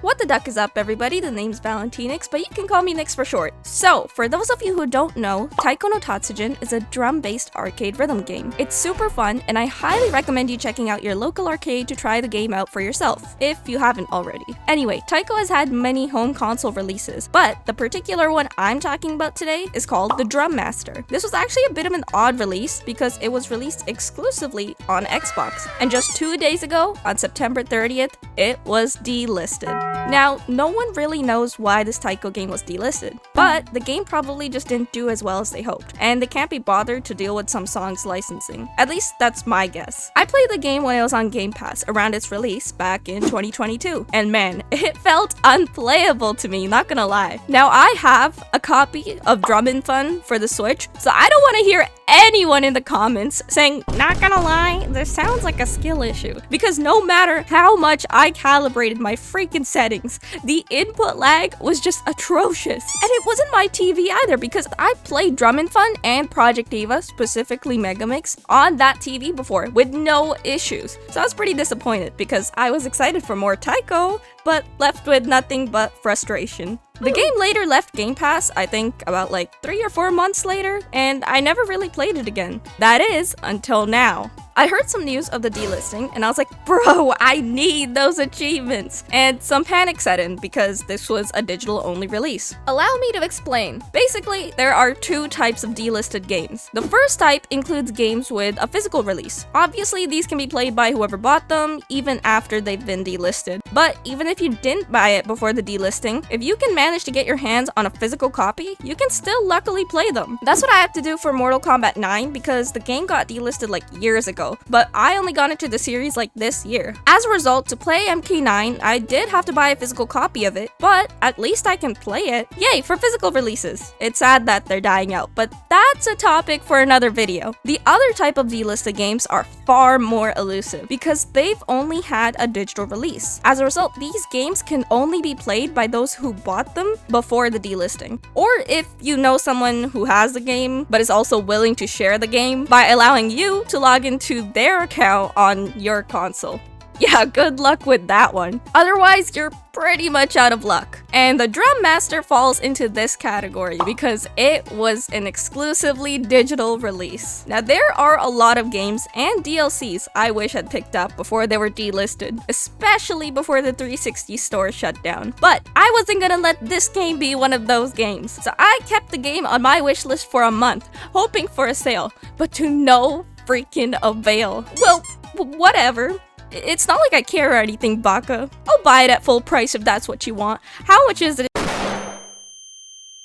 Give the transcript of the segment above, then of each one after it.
What the duck is up, everybody? The name's ValentiNyx, but you can call me Nyx for short. So, for those of you who don't know, Taiko no Tatsujin is a drum-based arcade rhythm game. It's super fun, and I highly recommend you checking out your local arcade to try the game out for yourself, if you haven't already. Anyway, Taiko has had many home console releases, but the particular one I'm talking about today is called the Drum Master. This was actually a bit of an odd release because it was released exclusively on Xbox, and just 2 days ago, on September 30th, it was delisted. Now, no one really knows why this Taiko game was delisted, but the game probably just didn't do as well as they hoped, and they can't be bothered to deal with some songs licensing. At least that's my guess. I played the game when it was on Game Pass around its release back in 2022, and man, it felt unplayable to me, not gonna lie. Now, I have a copy of Drummin' Fun for the Switch, so I don't want to hear anyone in the comments saying, not gonna lie, this sounds like a skill issue. Because no matter how much I calibrated my freaking settings, the input lag was just atrocious. And it wasn't my TV either, because I played Drummin' Fun and Project Diva, specifically Megamix, on that TV before with no issues. So I was pretty disappointed because I was excited for more Taiko, but left with nothing but frustration. The game later left Game Pass, I think about like 3 or 4 months later, and I never really played it again. That is, until now. I heard some news of the delisting, and I was like, bro, I need those achievements! And some panic set in because this was a digital-only release. Allow me to explain. Basically, there are 2 types of delisted games. The first type includes games with a physical release. Obviously, these can be played by whoever bought them, even after they've been delisted. But even if you didn't buy it before the delisting, if you can manage to get your hands on a physical copy, you can still luckily play them. That's what I had to do for Mortal Kombat 9 because the game got delisted like years ago, but I only got into the series like this year. As a result, to play MK9, I did have to buy a physical copy of it, but at least I can play it. Yay for physical releases. It's sad that they're dying out, but that's a topic for another video. The other type of delisted games are far more elusive because they've only had a digital release. As a result, these games can only be played by those who bought them before the delisting. Or if you know someone who has the game but is also willing to share the game by allowing you to log into their account on your console. Yeah, good luck with that one. Otherwise, you're pretty much out of luck. And the Drum Master falls into this category because it was an exclusively digital release. Now, there are a lot of games and DLCs I wish I'd picked up before they were delisted, especially before the 360 store shut down. But I wasn't gonna let this game be one of those games. So I kept the game on my wish list for a month, hoping for a sale, but to no freaking avail. Well, whatever. It's not like I care or anything, Baka. I'll buy it at full price if that's what you want. How much is it?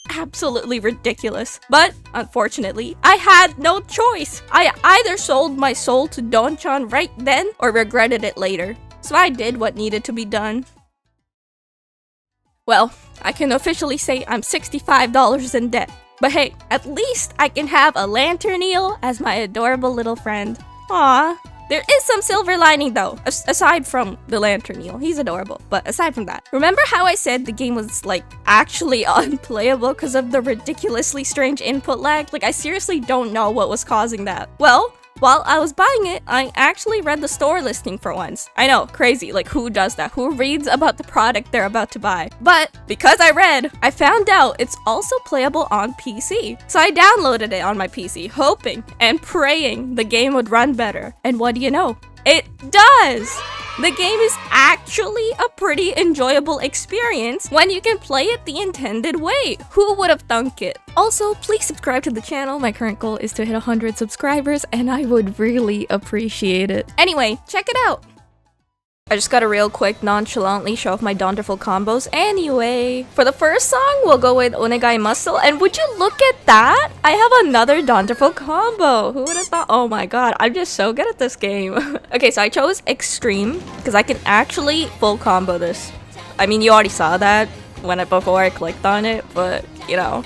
Absolutely ridiculous. But, unfortunately, I had no choice. I either sold my soul to Don-chan right then or regretted it later. So I did what needed to be done. Well, I can officially say I'm $65 in debt. But hey, at least I can have a lantern eel as my adorable little friend. Aww. There is some silver lining though, aside from the lantern eel. He's adorable, but aside from that. Remember how I said the game was like actually unplayable because of the ridiculously strange input lag? Like I seriously don't know what was causing that. Well, while I was buying it, I actually read the store listing for once. I know, crazy, like who does that? Who reads about the product they're about to buy? But because I read, I found out it's also playable on PC. So I downloaded it on my PC, hoping and praying the game would run better. And what do you know? It does! The game is actually a pretty enjoyable experience when you can play it the intended way. Who would have thunk it? Also, please subscribe to the channel. My current goal is to hit 100 subscribers and I would really appreciate it. Anyway, check it out. I just gotta real quick nonchalantly show off my Donderful combos. Anyway, for the first song, we'll go with Onegai Muscle. And would you look at that? I have another Donderful combo. Who would have thought? Oh my god, I'm just so good at this game. Okay, so I chose Extreme because I can actually full combo this. I mean, you already saw that before I clicked on it, but you know.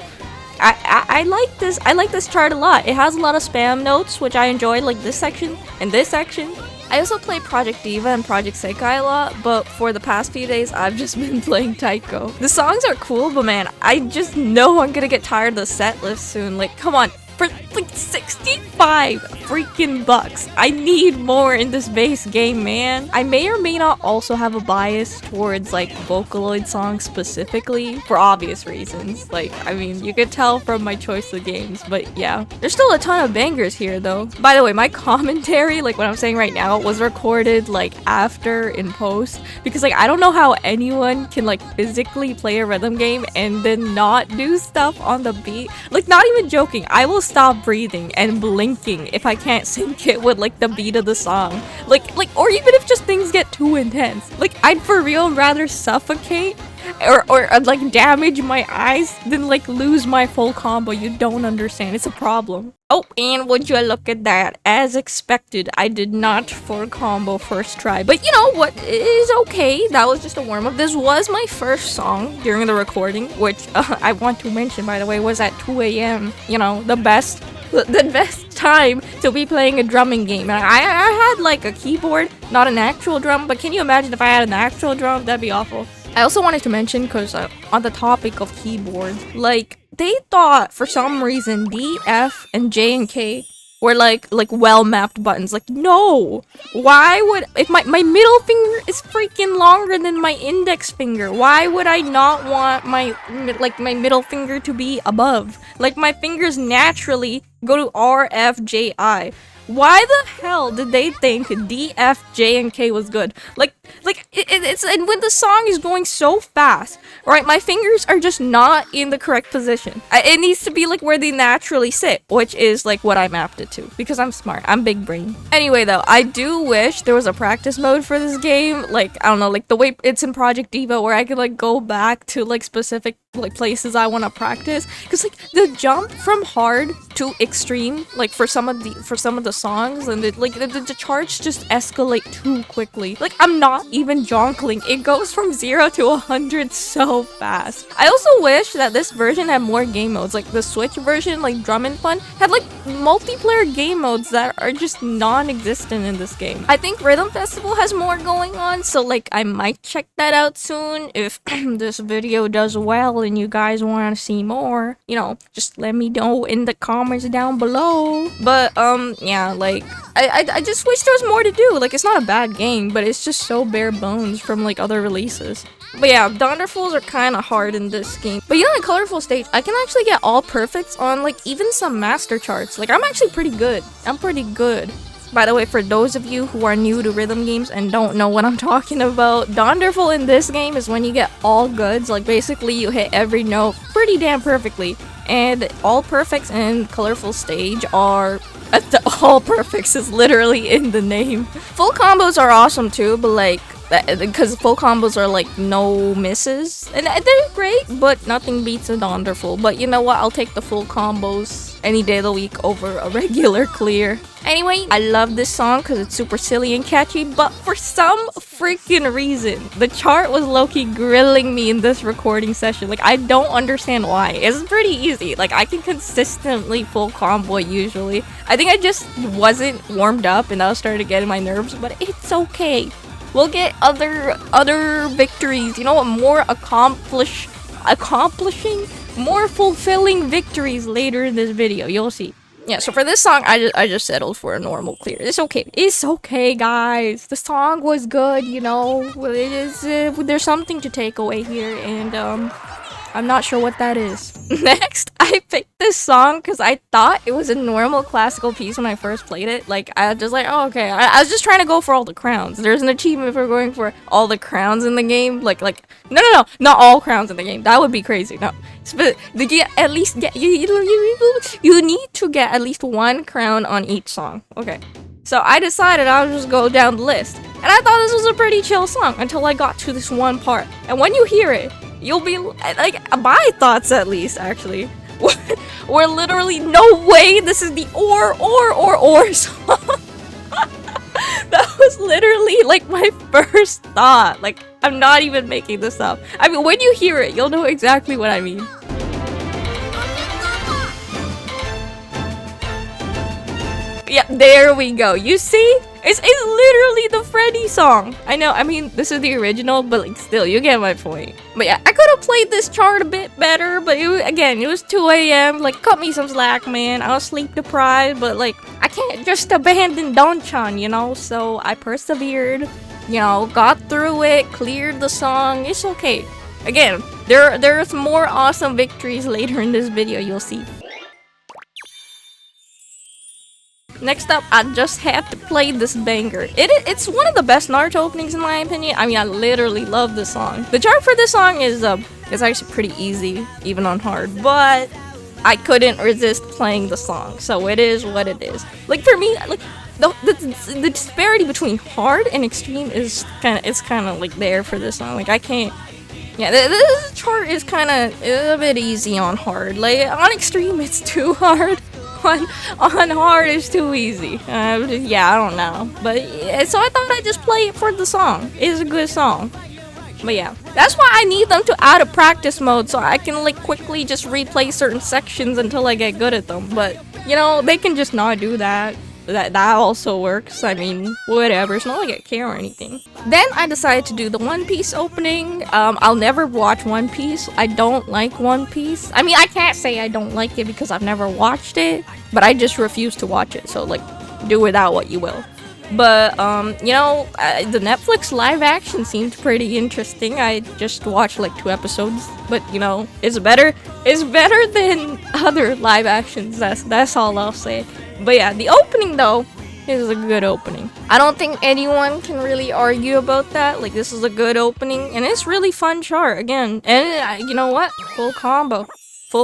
I like this. I like this chart a lot. It has a lot of spam notes, which I enjoy, like this section and this section. I also play Project Diva and Project Sekai a lot, but for the past few days, I've just been playing Taiko. The songs are cool, but man, I just know I'm gonna get tired of the set list soon. Like, come on. like 65 freaking bucks. I need more in this base game, man. I may or may not also have a bias towards like Vocaloid songs specifically for obvious reasons. Like, I mean, you could tell from my choice of games, but yeah. There's still a ton of bangers here though. By the way, my commentary, like what I'm saying right now, was recorded like after in post because like I don't know how anyone can like physically play a rhythm game and then not do stuff on the beat. Like, not even joking, I will stop breathing and blinking if I can't sync it with like the beat of the song. Like, or even if just things get too intense. Like, I'd for real rather suffocate or like damage my eyes than like lose my full combo. You don't understand. It's a problem. Oh, and would you look at that? As expected, I did not full combo first try. But you know what? It is okay. That was just a warm-up. This was my first song during the recording, which I want to mention, by the way, was at 2 a.m. You know, the best time to be playing a drumming game. And I had like a keyboard, not an actual drum, but can you imagine if I had an actual drum? That'd be awful. I also wanted to mention, because on the topic of keyboards, like, they thought for some reason D, F, and J and K were like well-mapped buttons. Like, no! Why would, if my middle finger is freaking longer than my index finger, why would I not want my middle finger to be above? Like, my fingers naturally go to R, F, J, I. Why the hell did they think D, F, J, and K was good? It's and when the song is going so fast, right? My fingers are just not in the correct position. It needs to be like where they naturally sit, which is like what I mapped it to because I'm smart. I'm big brain. Anyway, though, I do wish there was a practice mode for this game. Like, I don't know, like the way it's in Project Diva, where I could like go back to like specific like places I want to practice, because like the jump from hard to extreme, like for some of the songs, and the charts just escalate too quickly. Like, I'm not even jonkling, it goes from 0 to 100 so fast. I also wish that this version had more game modes. Like the Switch version, like Drum and Fun, had like multiplayer game modes that are just non-existent in this game. I think Rhythm Festival has more going on, so like I might check that out soon if this video does well and you guys want to see more. You know, just let me know in the comments down below. But yeah, like I just wish there was more to do. Like, it's not a bad game, but it's just so bare bones from like other releases. But yeah, Donderfuls are kind of hard in this game. But you know, in Colorful Stage, I can actually get all perfects on like even some master charts. Like, I'm actually pretty good. I'm pretty good. By the way, for those of you who are new to rhythm games and don't know what I'm talking about, Donderful in this game is when you get all goods. Like, basically you hit every note pretty damn perfectly. And all perfects in Colorful Stage are... all perfects is literally in the name. Full combos are awesome too, but like... because full combos are like no misses. And they're great, but nothing beats a Donderful. But you know what? I'll take the full combos any day of the week over a regular clear. Anyway, I love this song because it's super silly and catchy, but for some freaking reason, the chart was low-key grilling me in this recording session. Like, I don't understand why. It's pretty easy. Like, I can consistently full combo it usually. I think I just wasn't warmed up and that was starting to get in my nerves, but it's okay. We'll get other victories, you know what, more accomplishing, more fulfilling victories later in this video. You'll see. Yeah, so for this song, I just settled for a normal clear. It's okay. It's okay, guys. The song was good, you know. It is. There's something to take away here, and I'm not sure what that is. Next, I picked this song because I thought it was a normal classical piece when I first played it. Like, I was just like, oh, okay. I was just trying to go for all the crowns. There's an achievement for going for all the crowns in the game. Like, no, not all crowns in the game. That would be crazy. No. But you need to get at least one crown on each song. Okay. So I decided I would just go down the list. And I thought this was a pretty chill song until I got to this one part. And when you hear it, you'll be like, my thoughts at least, actually, were literally, no way, this is the or song. That was literally like my first thought. Like, I'm not even making this up. I mean, when you hear it, you'll know exactly what I mean. Yeah, there we go. You see? It's literally the Freddy song. I know, I mean, this is the original, but like still, you get my point. But yeah, I could have played this chart a bit better, but again, it was 2 a.m. Like, cut me some slack, man. I was sleep deprived, but like, I can't just abandon Donchan, you know? So I persevered, you know, got through it, cleared the song. It's okay. Again, there's more awesome victories later in this video, you'll see. Next up, I just had to play this banger. It's one of the best Naruto openings in my opinion. I mean, I literally love this song. The chart for this song is actually pretty easy, even on hard, but I couldn't resist playing the song, so it is what it is. Like for me, like the disparity between hard and extreme is kind of like there for this song. Like I can't. Yeah, this chart is kind of a bit easy on hard. Like on extreme, it's too hard. On hard is too easy. Yeah, I don't know. But yeah, so I thought I'd just play it for the song. It's a good song. But yeah, that's why I need them to add a practice mode so I can like quickly just replay certain sections until I get good at them. But you know, they can just not do that. That also works. I mean, whatever. It's not like I care or anything. Then I decided to do the One Piece opening. I'll never watch One Piece. I don't like One Piece. I mean, I can't say I don't like it because I've never watched it, but I just refuse to watch it. So like, do without what you will. But you know, the Netflix live action seemed pretty interesting. I just watched like 2 episodes, but you know, it's better than other live actions. That's all I'll say. But yeah, the opening though is a good opening. I don't think anyone can really argue about that. Like, this is a good opening, and it's really fun chart again. And you know what? Full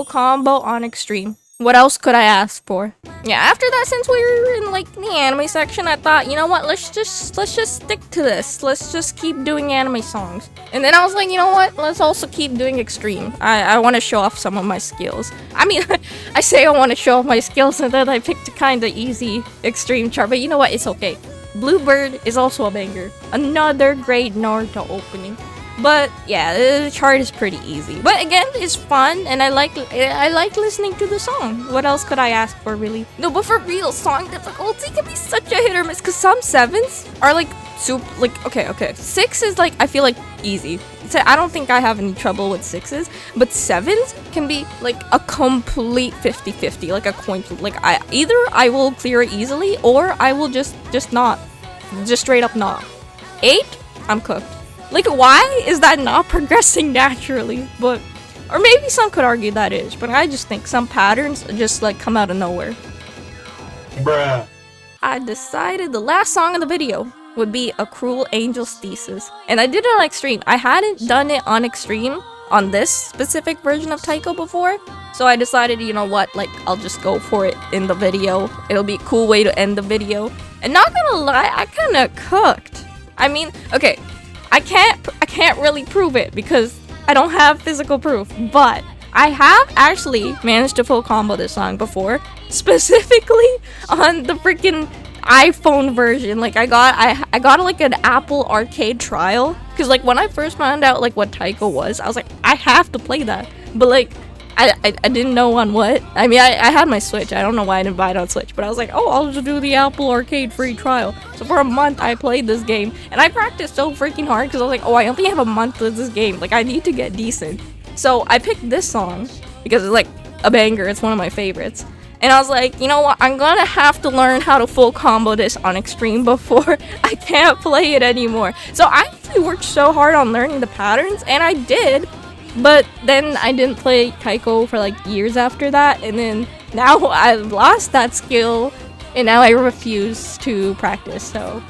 combo on extreme. What else could I ask for? Yeah, after that, since we were in like the anime section, I thought, you know what, let's just stick to this. Let's just keep doing anime songs. And then I was like, you know what, let's also keep doing extreme. I want to show off some of my skills. I mean, I say I want to show off my skills, and then I picked a kind of easy extreme chart, but you know what, it's okay. Bluebird is also a banger. Another great Naruto opening. But yeah, the chart is pretty easy. But again, it's fun, and I like listening to the song. What else could I ask for, really? No, but for real, song difficulty can be such a hit or miss. Cause some 7s are like super, like okay. 6 is like, I feel like easy. So I don't think I have any trouble with 6s, but 7s can be like a complete 50-50, like a coin flip. Like either I will clear it easily, or I will just straight up not. 8, I'm cooked. Like, why is that not progressing naturally? But, or maybe some could argue that is, but I just think some patterns just like come out of nowhere. Bruh. I decided the last song of the video would be A Cruel Angel's Thesis. And I did it on extreme. I hadn't done it on extreme on this specific version of Taiko before. So I decided, you know what, like, I'll just go for it in the video. It'll be a cool way to end the video. And not gonna lie, I kinda cooked. I mean, okay. I can't really prove it because I don't have physical proof, but I have actually managed to full combo this song before, specifically on the freaking iPhone version. Like I got like an Apple Arcade trial, because like when I first found out like what Taiko was, I was like, I have to play that, but like I didn't know on what. I mean, I had my Switch. I don't know why I didn't buy it on Switch, but I was like, oh, I'll just do the Apple Arcade free trial. So for a month, I played this game, and I practiced so freaking hard because I was like, oh, I only have a month with this game. Like, I need to get decent. So I picked this song because it's like a banger. It's one of my favorites. And I was like, you know what? I'm gonna have to learn how to full combo this on extreme before I can't play it anymore. So I actually worked so hard on learning the patterns, and I did. But then I didn't play Taiko for like years after that, and then now I've lost that skill, and now I refuse to practice. So,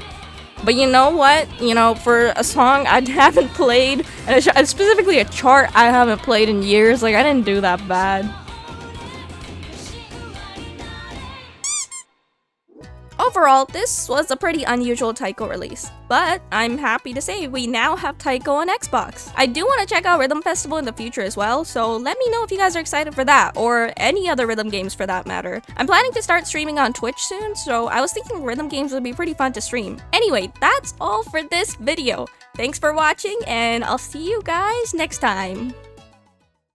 but you know what? You know, for a song I haven't played, and specifically a chart I haven't played in years, like I didn't do that bad. Overall, this was a pretty unusual Taiko release, but I'm happy to say we now have Taiko on Xbox. I do want to check out Rhythm Festival in the future as well, so let me know if you guys are excited for that, or any other rhythm games for that matter. I'm planning to start streaming on Twitch soon, so I was thinking rhythm games would be pretty fun to stream. Anyway, that's all for this video. Thanks for watching, and I'll see you guys next time.